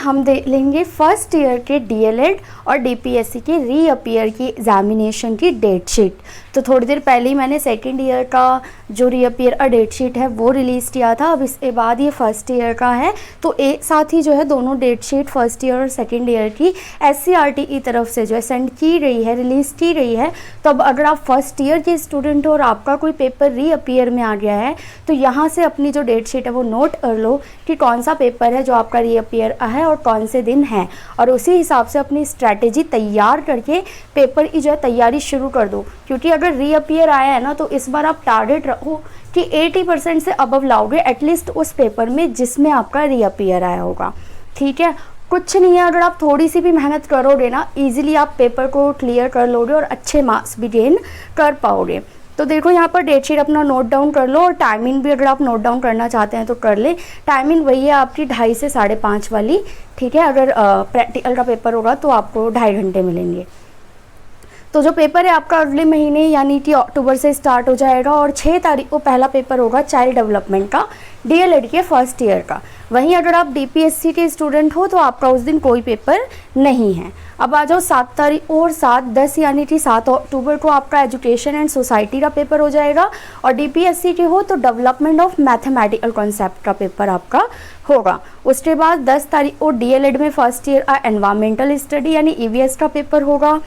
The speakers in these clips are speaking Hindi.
हम देख लेंगे फर्स्ट ईयर के डीएलएड और डीपीएससी के रीअपियर की एग्जामिनेशन की डेट शीट। तो थोड़ी देर पहले ही मैंने सेकेंड ईयर का जो रीअपियर डेट शीट है वो रिलीज़ किया था। अब इसके बाद ये फर्स्ट ईयर का है, तो एक साथ ही जो है दोनों डेट शीट फर्स्ट ईयर और सेकेंड ईयर की एससीईआरटी की तरफ से जो है सेंड की रही है, रिलीज़ की रही है। तो अब अगर आप फर्स्ट ईयर के स्टूडेंट हो और आपका कोई पेपर रीअपियर में आ गया है तो यहाँ से अपनी जो डेट शीट है वो नोट कर लो कि कौन सा पेपर है जो आपका रीअपियर है और कौन से दिन है, और उसी हिसाब से अपनी स्ट्रैटेजी तैयार करके पेपर की जो है तैयारी शुरू कर दो। क्योंकि अगर रीअपियर आया है ना तो इस बार आप टारगेट रखो कि 80% से अबव लाओगे एटलीस्ट उस पेपर में जिसमें आपका रीअपियर आया होगा। ठीक है, कुछ नहीं है, अगर आप थोड़ी सी भी मेहनत करोगे ना ईजिली आप पेपर को क्लियर कर लोगे और अच्छे मार्क्स भी गेन कर पाओगे। तो देखो यहाँ पर डेट शीट अपना नोट डाउन कर लो, और टाइमिंग भी अगर आप नोट डाउन करना चाहते हैं तो कर ले। टाइमिंग वही है आपकी 2:30 से 5:30 वाली। ठीक है, अगर प्रैक्टिकल का पेपर होगा तो आपको 2.5 घंटे मिलेंगे। तो जो पेपर है आपका अगले महीने यानी कि अक्टूबर से स्टार्ट हो जाएगा, और 6 तारीख को पहला पेपर होगा चाइल्ड डेवलपमेंट का डीएलएड के फर्स्ट ईयर का। वहीं अगर आप डीपीएससी के स्टूडेंट हो तो आपका उस दिन कोई पेपर नहीं है। अब आ जाओ 7 तारीख और 7-10 यानी कि 7 अक्टूबर को आपका एजुकेशन एंड सोसाइटी का पेपर हो जाएगा, और डीपीएससी के हो तो डेवलपमेंट ऑफ मैथमेटिकल कॉन्सेप्ट का पेपर आपका होगा। उसके बाद 10 तारीख को डीएलएड में फर्स्ट ईयर का एनवायरमेंटल स्टडी यानी ईवीएस का पेपर होगा,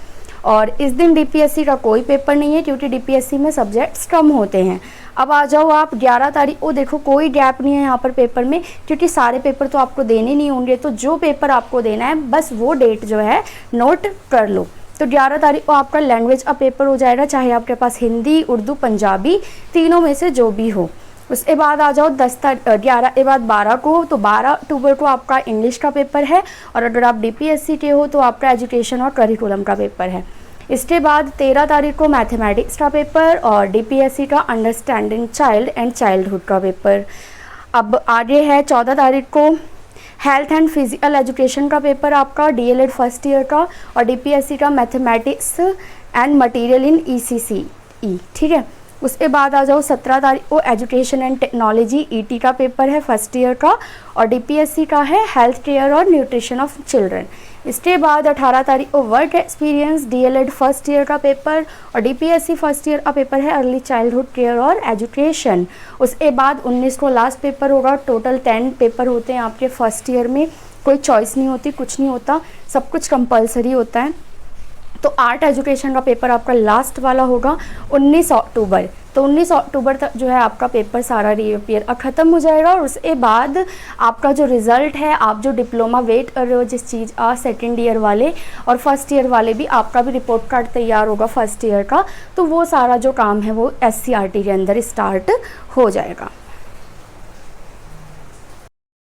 और इस दिन डीपीएससी का कोई पेपर नहीं है क्योंकि डीपीएससी में सब्जेक्ट्स कम होते हैं। अब आ जाओ आप 11 तारीख को, देखो कोई गैप नहीं है यहाँ पर पेपर में क्योंकि सारे पेपर तो आपको देने नहीं होंगे, तो जो पेपर आपको देना है बस वो डेट जो है नोट कर लो। तो 11 तारीख को आपका लैंग्वेज का पेपर हो जाएगा, चाहे आपके पास हिंदी, उर्दू, पंजाबी तीनों में से जो भी हो। उसके बाद आ जाओ 11 के बाद 12 को, तो 12 अक्टूबर को आपका इंग्लिश का पेपर है, और अगर आप डीपीएससी के हो तो आपका एजुकेशन और करिकुलम का पेपर है। इसके बाद 13 तारीख को मैथमेटिक्स का पेपर और डीपीएससी का अंडरस्टैंडिंग चाइल्ड एंड चाइल्डहुड का पेपर। अब आगे है 14 तारीख को हेल्थ एंड फिजिकल एजुकेशन का पेपर आपका डीएलएड फर्स्ट ईयर का, और डीपीएससी का mathematics and material in ECCE. ठीक है, उसके बाद आ जाओ 17 तारीख को एजुकेशन एंड टेक्नोलॉजी ईटी का पेपर है फर्स्ट ईयर का, और डीपीएससी का है हेल्थ केयर और न्यूट्रिशन ऑफ चिल्ड्रन। इसके बाद 18 तारीख को work experience DElEd first year का पेपर, और डीपीएससी फर्स्ट ईयर का पेपर है अर्ली चाइल्डहुड केयर और एजुकेशन। उसके बाद 19 को लास्ट पेपर होगा। टोटल 10 पेपर होते हैं आपके फर्स्ट ईयर में, कोई चॉइस नहीं होती, कुछ नहीं होता, सब कुछ कंपलसरी होता है। तो आर्ट एजुकेशन का पेपर आपका लास्ट वाला होगा 19 अक्टूबर। तो 19 अक्टूबर तक जो है आपका पेपर सारा रीअपियर ख़त्म हो जाएगा, और उसके बाद आपका जो रिज़ल्ट है, आप जो डिप्लोमा वेट कर रहे हो जिस चीज़ का, सेकेंड ईयर वाले और फर्स्ट ईयर वाले भी, आपका भी रिपोर्ट कार्ड तैयार होगा फर्स्ट ईयर का। तो वो सारा जो काम है वो एससीईआरटी के अंदर स्टार्ट हो जाएगा।